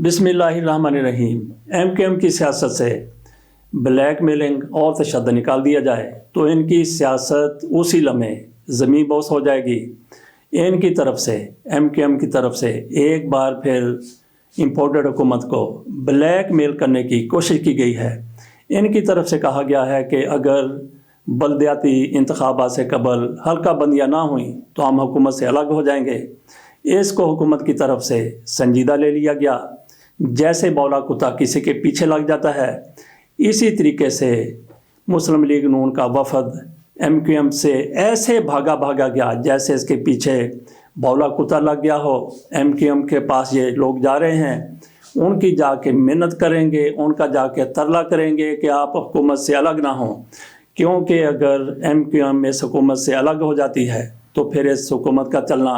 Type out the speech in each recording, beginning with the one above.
बिस्मिल्लाहिर्रहमानिर्रहीम। एमकेएम की सियासत से ब्लैक मेलिंग और तशद्दुद निकाल दिया जाए तो इनकी सियासत उसी लम्हे ज़मीन बोस हो जाएगी। इनकी तरफ से एमकेएम की तरफ से एक बार फिर इम्पोर्टेड हुकूमत को ब्लैक मेल करने की कोशिश की गई है। इनकी तरफ से कहा गया है कि अगर बल्दियाती इंतखाबात से कबल हल्का बंदियाँ ना हुई तो हम हुकूमत से अलग हो जाएंगे। इसको हुकूमत की तरफ से संजीदा ले लिया गया। जैसे बौला कुत्ता किसी के पीछे लग जाता है, इसी तरीके से मुस्लिम लीग नून का वफद एमकेएम से ऐसे भागा गया जैसे इसके पीछे बौला कुत्ता लग गया हो। एमकेएम के पास ये लोग जा रहे हैं, उनकी जाके मिन्नत करेंगे, उनका जाके तरला करेंगे कि आप हुकूमत से अलग ना हों, क्योंकि अगर एमकेएम इस हुकूमत से अलग हो जाती है तो फिर इस हुकूमत का चलना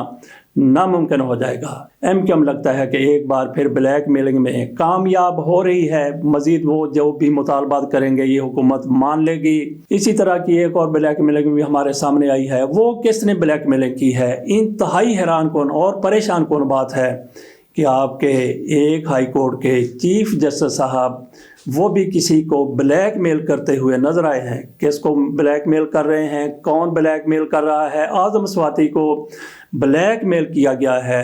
नामुमकिन हो जाएगा। एमकेएम लगता है कि एक बार फिर ब्लैक मेलिंग में कामयाब हो रही है। मजीद वो जो भी मुतालबात करेंगे ये हुकूमत मान लेगी। इसी तरह की एक और ब्लैक मेलिंग भी हमारे सामने आई है। वो किसने ब्लैक मेलिंग की है? इंतहाई हैरान कौन और परेशान कौन बात है कि आपके एक हाई कोर्ट के चीफ जस्टिस साहब वो भी किसी को ब्लैक मेल करते हुए नजर आए हैं। किसको ब्लैक मेल कर रहे हैं? कौन ब्लैक मेल कर रहा है? आज़म स्वाति को ब्लैक मेल किया गया है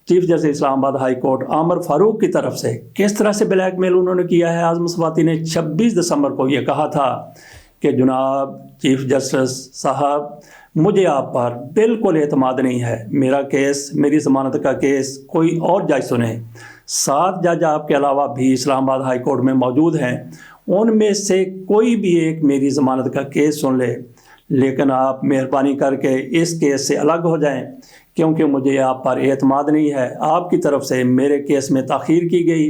chief justice Islamabad high court आमर फारूक की तरफ से। किस तरह से ब्लैक मेल उन्होंने किया है? आज़म स्वाति ने 26 दिसंबर को ये कहा था कि जनाब चीफ जस्टिस साहब, मुझे आप पर बिल्कुल एतमाद नहीं है। मेरा केस, मेरी ज़मानत का केस कोई और जज सुने। 7 जज आपके अलावा भी इस्लामाबाद हाई कोर्ट में मौजूद हैं, उनमें से कोई भी एक मेरी ज़मानत का केस सुन ले, लेकिन आप मेहरबानी करके इस केस से अलग हो जाएं, क्योंकि मुझे आप पर एतमाद नहीं है। आपकी तरफ से मेरे केस में ताख़ीर की गई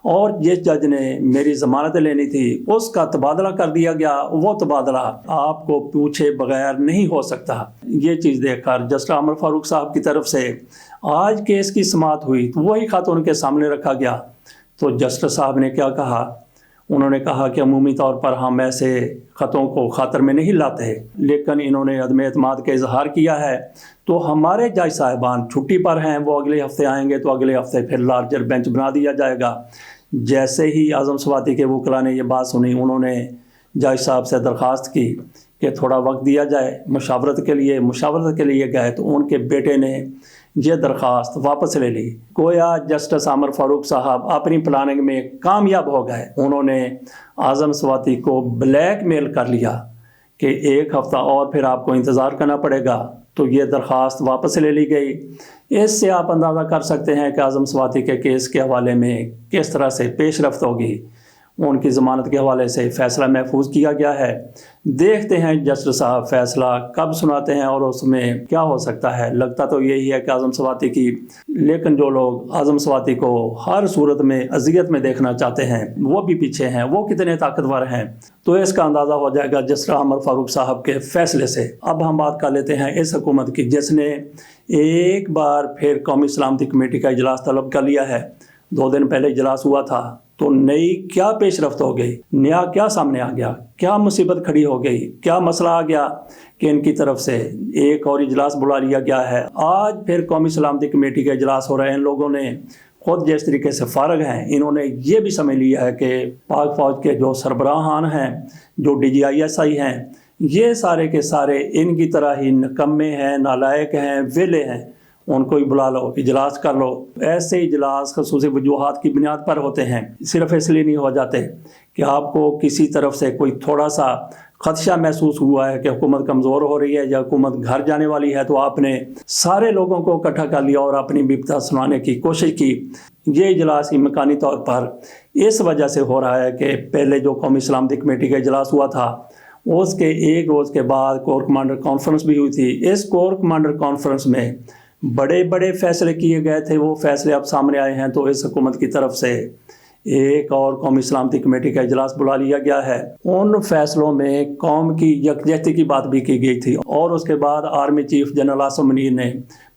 और जिस जज ने मेरी ज़मानत लेनी थी उसका तबादला कर दिया गया। वो तबादला आपको पूछे बगैर नहीं हो सकता। ये चीज़ देखकर जस्टिस आमर फारूक साहब की तरफ से आज केस की समाअत हुई तो वही ख़त उनके सामने रखा गया। तो जस्टिस साहब ने क्या कहा? उन्होंने कहा कि अमूमी तौर पर हम ऐसे ख़तों को खातर में नहीं लाते, लेकिन इन्होंने अदम एतमाद का इजहार किया है। तो हमारे जज साहिबान छुट्टी पर हैं, वो अगले हफ्ते आएंगे तो अगले हफ्ते फिर लार्जर बेंच बना दिया जाएगा। जैसे ही आज़म स्वाति के वकला ने ये बात सुनी, उन्होंने जज साहब से दरख्वास्त की कि थोड़ा वक्त दिया जाए मुशावरत के लिए गए तो उनके बेटे ने ये दरख्वास्त वापस ले ली। गोया जस्टिस आमर फारूक साहब अपनी प्लानिंग में कामयाब हो गए। उन्होंने आज़म स्वाति को ब्लैक मेल कर लिया कि एक हफ़्ता और फिर आपको इंतज़ार करना पड़ेगा। तो ये दरख्वास्त वापस ले ली गई। इससे आप अंदाज़ा कर सकते हैं कि आज़म स्वाति के केस के हवाले में किस तरह से पेश रफ्त होगी। उनकी ज़मानत के हवाले से फ़ैसला महफूज किया गया है। देखते हैं जस्टिस साहब फ़ैसला कब सुनाते हैं और उसमें क्या हो सकता है। लगता तो यही है कि आज़म स्वाति की, लेकिन जो लोग आज़म स्वाति को हर सूरत में अजियत में देखना चाहते हैं वो भी पीछे हैं। वो कितने ताकतवर हैं तो इसका अंदाज़ा हो जाएगा जस्टिस आमर फारूक साहब के फ़ैसले से। अब हम बात कर लेते हैं इस हुकूमत की, जिसने एक बार फिर कौमी सलामती कमेटी का इजलास तलब कर लिया है। 2 दिन पहले इजलास हुआ था तो नई क्या पेशरफ्त हो गई? नया क्या सामने आ गया? क्या मुसीबत खड़ी हो गई? क्या मसला आ गया कि इनकी तरफ से एक और इजलास बुला लिया गया है? आज फिर कौमी सलामती कमेटी का इजलास हो रहे हैं। इन लोगों ने खुद जिस तरीके से फारग हैं, इन्होंने ये भी समझ लिया है कि पाक फौज के जो सरबराहान हैं, जो DGISI हैं, ये सारे के सारे इनकी तरह ही निकम्मे हैं, नालायक हैं, वेले हैं। उनको ही बुला लो, इजलास कर लो। ऐसे इजलास खसूसी वजूहात की बुनियाद पर होते हैं। सिर्फ इसलिए नहीं हो जाते कि आपको किसी तरफ से कोई थोड़ा सा खदशा महसूस हुआ है कि हुकूमत कमज़ोर हो रही है या हुकूमत घर जाने वाली है तो आपने सारे लोगों को इकट्ठा कर लिया और अपनी विपदा सुनाने की कोशिश की। ये इजलास इमकानी तौर पर इस वजह से हो रहा है कि पहले जो कौमी सलामती कमेटी का इजलास हुआ था उसके एक रोज़ के बाद कोर कमांडर कॉन्फ्रेंस भी हुई थी। इस कोर कमांडर कॉन्फ्रेंस में बड़े बड़े फैसले किए गए थे। वो फैसले अब सामने आए हैं तो इस हुकूमत की तरफ से एक और कौमी सलामती कमेटी का इजलास बुला लिया गया है। उन फैसलों में कौम की यकजहती की बात भी की गई थी। और उसके बाद army chief general Asim Munir ने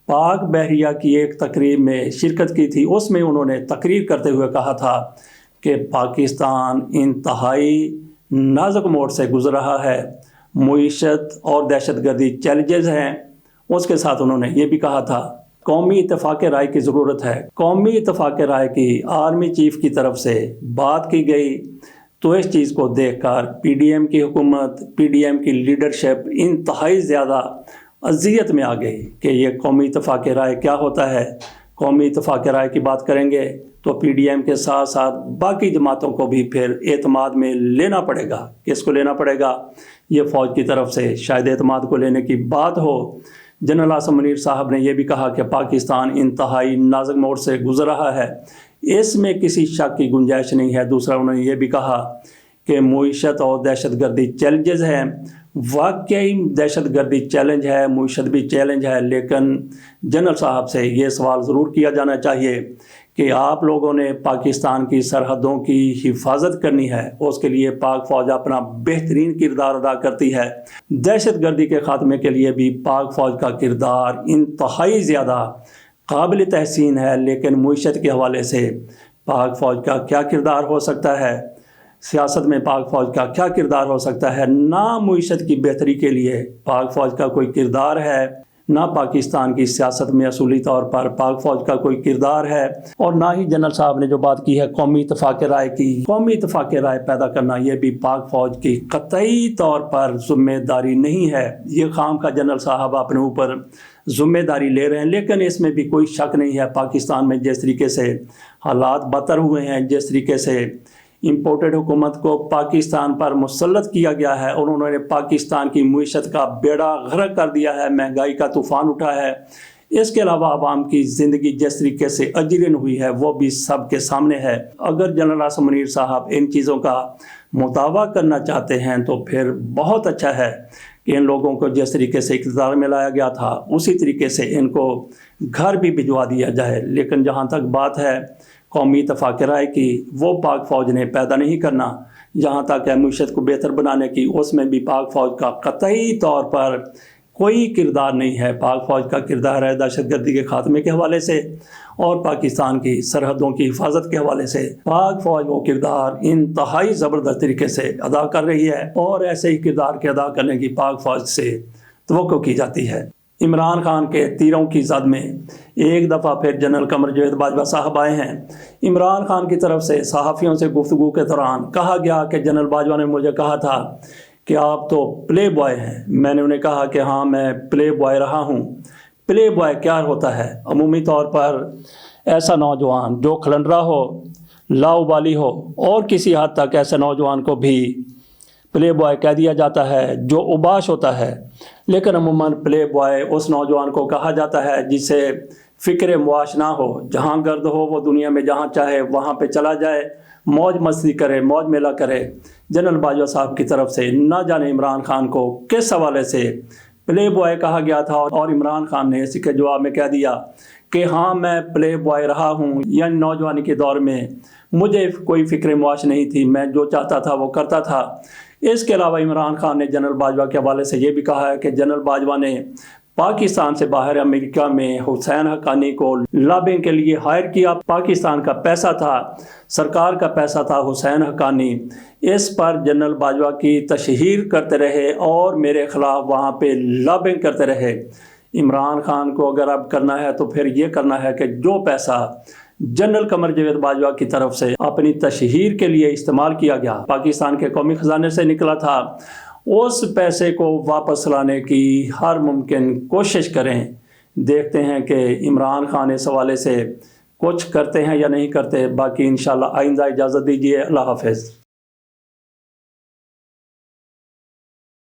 पाक बहरिया की एक तकरीब में शिरकत की थी। उसमें उन्होंने तकरीर करते हुए कहा था कि पाकिस्तान इंतहाई नाजुक मोड़ से गुजर रहा है, मुईशत और दहशतगर्दी चैलेंजेस हैं। उसके साथ उन्होंने ये भी कहा था قومی اتفاق رائے کی ضرورت ہے۔ قومی اتفاق رائے کی آرمی چیف کی طرف سے بات کی گئی تو اس چیز کو دیکھ کر پی ڈی ایم کی حکومت، پی ڈی ایم کی لیڈرشپ انتہائی زیادہ اذیت میں آ گئی کہ یہ قومی اتفاق رائے کیا ہوتا ہے۔ قومی اتفاق رائے کی بات کریں گے تو پی ڈی ایم کے ساتھ ساتھ باقی جماعتوں کو بھی پھر اعتماد میں لینا پڑے گا۔ کس کو لینا پڑے گا؟ یہ فوج کی طرف سے شاید اعتماد کو لینے کی بات ہو۔ جنرل عاصم منیر صاحب نے یہ بھی کہا کہ پاکستان انتہائی نازک موڑ سے گزر رہا ہے، اس میں کسی شک کی گنجائش نہیں ہے۔ دوسرا انہوں نے یہ بھی کہا کہ معیشت اور دہشت گردی چیلنجز ہیں۔ واقعی دہشت گردی چیلنج ہے، معیشت بھی چیلنج ہے، لیکن جنرل صاحب سے یہ سوال ضرور کیا جانا چاہیے کہ آپ لوگوں نے پاکستان کی سرحدوں کی حفاظت کرنی ہے، اس کے لیے پاک فوج اپنا بہترین کردار ادا کرتی ہے۔ دہشت گردی کے خاتمے کے لیے بھی پاک فوج کا کردار انتہائی زیادہ قابل تحسین ہے، لیکن معیشت کے حوالے سے پاک فوج کا کیا کردار ہو سکتا ہے، سیاست میں پاک فوج کا کیا کردار ہو سکتا ہے؟ نہ معیشت کی بہتری کے لیے پاک فوج کا کوئی کردار ہے، نہ پاکستان کی سیاست میں اصولی طور پر پاک فوج کا کوئی کردار ہے، اور نہ ہی جنرل صاحب نے جو بات کی ہے قومی اتفاق رائے کی، قومی اتفاق رائے پیدا کرنا یہ بھی پاک فوج کی قطعی طور پر ذمہ داری نہیں ہے۔ یہ خام کا جنرل صاحب اپنے اوپر ذمہ داری لے رہے ہیں، لیکن اس میں بھی کوئی شک نہیں ہے پاکستان میں جس طریقے سے حالات بدتر ہوئے ہیں، جس طریقے سے امپورٹڈ حکومت کو پاکستان پر مسلط کیا گیا ہے اور انہوں نے پاکستان کی معیشت کا بیڑا غرق کر دیا ہے، مہنگائی کا طوفان اٹھا ہے۔ اس کے علاوہ عوام کی زندگی جس طریقے سے اجرن ہوئی ہے وہ بھی سب کے سامنے ہے۔ اگر جنرل عاصم منیر صاحب ان چیزوں کا مطالبہ کرنا چاہتے ہیں تو پھر بہت اچھا ہے کہ ان لوگوں کو جس طریقے سے اقتدار میں لایا گیا تھا اسی طریقے سے ان کو گھر بھی بھجوا دیا جائے۔ لیکن جہاں تک بات ہے قومی اتفاق رائے کی، وہ پاک فوج نے پیدا نہیں کرنا۔ جہاں تک ہے معیشت کو بہتر بنانے کی، اس میں بھی پاک فوج کا قطعی طور پر کوئی کردار نہیں ہے۔ پاک فوج کا کردار ہے دہشت گردی کے خاتمے کے حوالے سے اور پاکستان کی سرحدوں کی حفاظت کے حوالے سے پاک فوج وہ کردار انتہائی زبردست طریقے سے ادا کر رہی ہے، اور ایسے ہی کردار کے ادا کرنے کی پاک فوج سے توقع کی جاتی ہے۔ عمران خان کے تیروں کی زد میں ایک دفعہ پھر جنرل قمر جاوید باجوہ صاحب آئے ہیں۔ عمران خان کی طرف سے صحافیوں سے گفتگو کے دوران کہا گیا کہ جنرل باجوہ نے مجھے کہا تھا کہ آپ تو پلے بوائے ہیں۔ میں نے انہیں کہا کہ ہاں میں پلے بوائے رہا ہوں۔ پلے بوائے کیا ہوتا ہے؟ عمومی طور پر ایسا نوجوان جو کھلنڈرا ہو، لاؤبالی ہو، اور کسی حد تک ایسے نوجوان کو بھی پلے بوائے کہہ دیا جاتا ہے جو اوباش ہوتا ہے، لیکن عموماً پلے بوائے اس نوجوان کو کہا جاتا ہے جسے فکر معاش نہ ہو، جہاں گرد ہو وہ دنیا میں جہاں چاہے وہاں پہ چلا جائے، موج مستی کرے، موج میلہ کرے۔ جنرل باجوہ صاحب کی طرف سے نہ جانے عمران خان کو کس حوالے سے پلے بوائے کہا گیا تھا، اور عمران خان نے اسی کے جواب میں کہہ دیا کہ ہاں میں پلے بوائے رہا ہوں، یعنی نوجوانی کے دور میں مجھے کوئی فکر معاش نہیں تھی، میں جو چاہتا تھا وہ کرتا تھا۔ اس کے علاوہ عمران خان نے جنرل باجوہ کے حوالے سے یہ بھی کہا ہے کہ جنرل باجوہ نے پاکستان سے باہر امریکہ میں حسین حقانی کو لابنگ کے لیے ہائر کیا۔ پاکستان کا پیسہ تھا، سرکار کا پیسہ تھا حسین حقانی۔ اس پر جنرل باجوہ کی تشہیر کرتے رہے اور میرے خلاف وہاں پہ لابنگ کرتے رہے۔ عمران خان کو اگر اب کرنا ہے تو پھر یہ کرنا ہے کہ جو پیسہ جنرل قمر جاوید باجوہ کی طرف سے اپنی تشہیر کے لیے استعمال کیا گیا، پاکستان کے قومی خزانے سے نکلا تھا، اس پیسے کو واپس لانے کی ہر ممکن کوشش کریں۔ دیکھتے ہیں کہ عمران خان اس حوالے سے کچھ کرتے ہیں یا نہیں کرتے۔ باقی انشاءاللہ آئندہ اجازت دیجیے۔ اللہ حافظ۔